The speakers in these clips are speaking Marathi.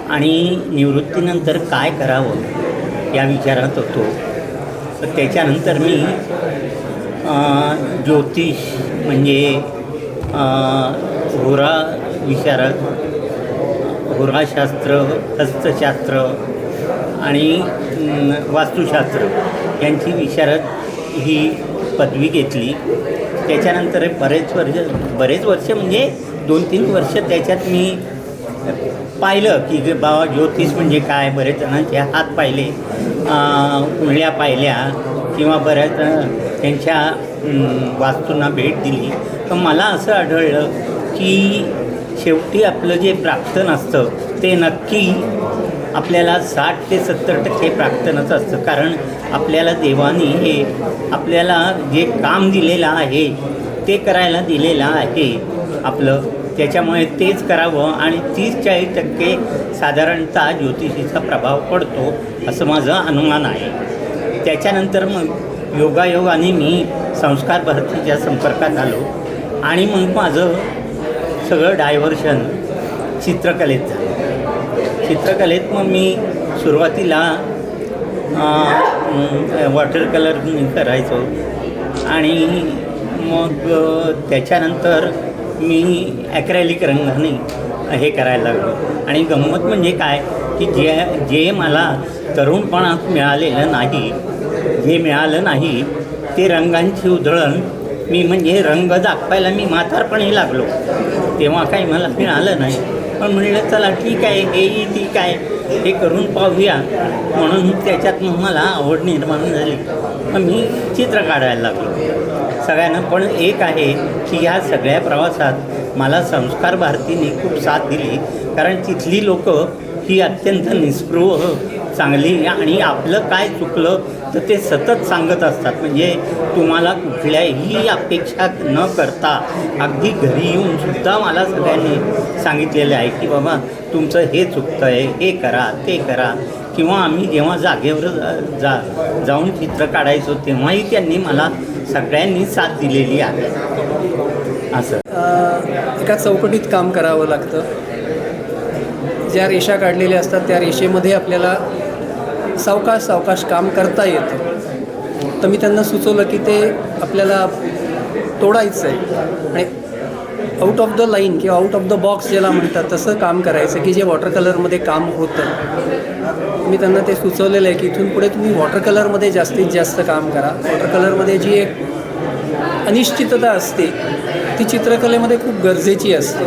आणि निवृत्तीनंतर काय करावं या विचारात होतो. तर त्याच्यानंतर मी ज्योतिष म्हणजे होरा विशारद, होराशास्त्र, हस्तशास्त्र आणि वास्तुशास्त्र यांची विशारद ही पदवी घेतली. त्याच्यानंतर बरेच वर्ष म्हणजे 2-3 वर्ष त्याच्यात मी पाहिलं की बाबा ज्योतिष म्हणजे काय. बरेच जणांचे हात पाहिले, कुंडल्या पाहिल्या किंवा बऱ्याच त्यांच्या वास्तूंना भेट दिली. तर मला असं आढळलं की शेवटी आपलं जे प्राक्तन असतं ते नक्की आपल्याला 60 ते 70% प्राक्तनच असतं. कारण आपल्याला देवाने हे आपल्याला जे काम दिलेलं आहे ते करायला दिलेलं आहे आपलं, त्याच्यामुळे तेच करावं. आणि 30-40% साधारणतः ज्योतिषीचा प्रभाव पडतो असं माझं अनुमान आहे. त्याच्यानंतर मग योगायोगाने मी संस्कार भारतीच्या संपर्कात आलो आणि मग माझं सगळं डायव्हर्शन चित्रकलेत झालं. चित्रकलेत मग मी सुरुवातीला वॉटर कलर करायचो आणि मग त्याच्यानंतर मी ॲक्रेलिक रंगाने हे करायला लागलो. आणि गंमत म्हणजे काय की जे मला तरुणपणात मिळालेलं नाही ते रंगांची उधळण मी म्हणजे रंग दाखवायला मी म्हातारपणी लागलो. तेव्हा काही मला मिळालं नाही, पण म्हणलं चला ठीक आहे, हेही ठीक आहे, हे करून पाहूया. म्हणून त्याच्यात मला आवड निर्माण झाली. मग मी चित्र काढायला लागलो सगळ्यांना. पण एक आहे की ह्या सगळ्या प्रवासात मला संस्कार भारतीने खूप साथ दिली. कारण तिथली लोकं ही अत्यंत निस्पृह, चांगली आणि आपलं काय चुकलं तर ते सतत सांगत असतात. म्हणजे तुम्हाला कुठल्याही अपेक्षा न करता अगदी घरी येऊन सुद्धा मला सगळ्यांनी सांगितलेलं आहे की बाबा तुमचं हे चुकतं आहे, हे करा, ते करा. किंवा आम्ही जेव्हा जागेवर जाऊन चित्र काढायचो तेव्हाही त्यांनी मला सगळ्यांनी साथ दिलेली आहे. असं एका चौकटीत काम करावं लागतं. ज्या रेषा काढलेल्या असतात त्या रेषेमध्ये आपल्याला सावकाश काम करता येतं. तर मी त्यांना सुचवलं की ते आपल्याला तोडायचं आहे आणि आउट ऑफ द लाईन किंवा आउट ऑफ द बॉक्स ज्याला म्हणतात तसं काम करायचं की जे वॉटर कलरमध्ये काम होतं. मी त्यांना ते सुचवलेलं आहे की इथून पुढे तुम्ही वॉटर कलरमध्ये जास्तीत जास्त काम करा. वॉटर कलरमध्ये जी एक अनिश्चितता असते ती चित्रकलेमध्ये खूप गरजेची असते.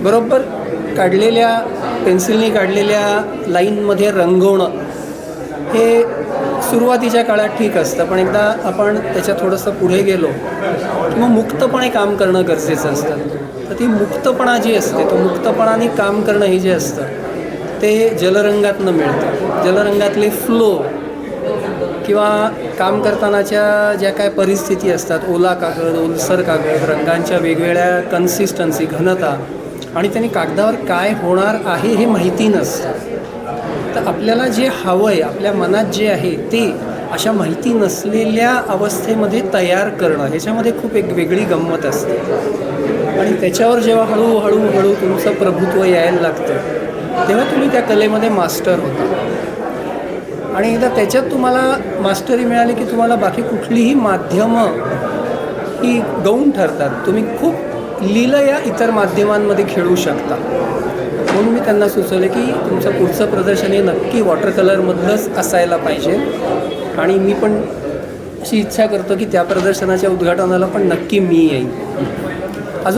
बरोबर काढलेल्या पेन्सिलने काढलेल्या लाईनमध्ये रंगवणं हे सुरुवातीच्या काळात ठीक असतं, पण एकदा आपण त्याच्यात थोडंसं पुढे गेलो किंवा मुक्तपणे काम करणं गरजेचं असतं. तर ती मुक्तपणा जी असते, तो मुक्तपणाने काम करणं हे जे असतं ते जलरंगातनं मिळतं. जलरंगातले फ्लो किंवा काम करतानाच्या ज्या काय परिस्थिती असतात, ओला कागद, ओलसर कागद, रंगांच्या वेगवेगळ्या कन्सिस्टन्सी, घनता, आणि त्यांनी कागदावर काय होणार आहे हे माहिती नसतं. तर आपल्याला जे हवं आहे, आपल्या मनात जे आहे ते अशा माहिती नसलेल्या अवस्थेमध्ये तयार करणं, ह्याच्यामध्ये खूप एक वेगळी गंमत असते. आणि त्याच्यावर जेव्हा हळूहळू तुमचं प्रभुत्व यायला लागतं तेव्हा तुम्ही त्या कलेमध्ये मास्टर होता. आणि एकदा त्याच्यात तुम्हाला मास्टरी मिळाली की तुम्हाला बाकी कुठलीही माध्यमं ही गौण ठरतात. तुम्ही खूप लीलया इतर माध्यमांमध्ये खेळू शकता. म्हणून मी त्यांना सुचवले की तुमचं पुढचं प्रदर्शन हे नक्की वॉटर कलरमधलंच असायला पाहिजे. आणि मी पण अशी इच्छा करतो की त्या प्रदर्शनाच्या उद्घाटनाला पण नक्की मी येईन.